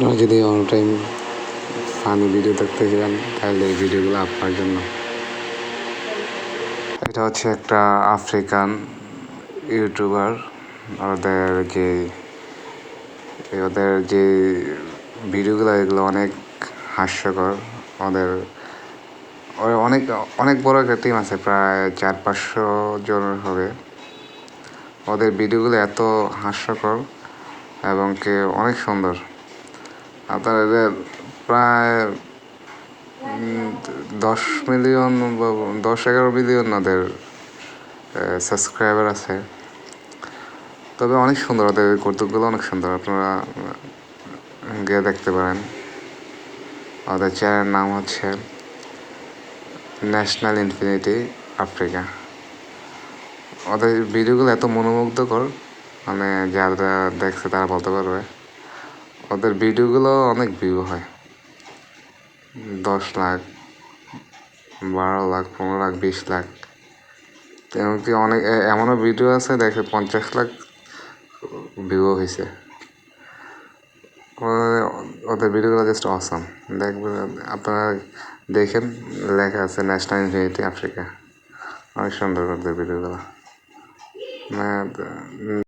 আপনারা যদি all time funny video দেখতে চান তাহলে এই ভিডিওগুলো আপনার জন্য। এটা হচ্ছে একটা আফ্রিকান ইউটিউবার। ওদের যে ভিডিওগুলো এগুলো অনেক হাস্যকর। ওদের অনেক অনেক বড় একটা টিম আছে, প্রায় 400-500 জনের হবে। ওদের ভিডিওগুলো এত হাস্যকর এবং অনেক সুন্দর। আপনার এদের প্রায় 10 মিলিয়ন বা 10-11 মিলিয়ন ওদের সাবস্ক্রাইবার আছে। তবে অনেক সুন্দর, ওদের কৌতুকগুলো অনেক সুন্দর, আপনারা গিয়ে দেখতে পারেন। ওদের চ্যানেলের নাম হচ্ছে ন্যাশনাল ইনফিনিটি আফ্রিকা। ওদের ভিডিওগুলো এত মনোমুগ্ধকর, মানে যারা দেখছে তারা বলতে পারবে। ওদের ভিডিওগুলো অনেক ভিউ হয়, 10 লাখ, 12 লাখ, 15 লাখ, 20 লাখ। এমনকি অনেক এমনও ভিডিও আছে দেখে 50 লাখ ভিউ হয়েছে। ওদের ভিডিওগুলো জাস্ট অসাম। দেখবেন, আপনারা দেখেন, লেখা আছে ন্যাশনাল ইনফিনিটি আফ্রিকা। অনেক সুন্দর ওদের ভিডিওগুলো।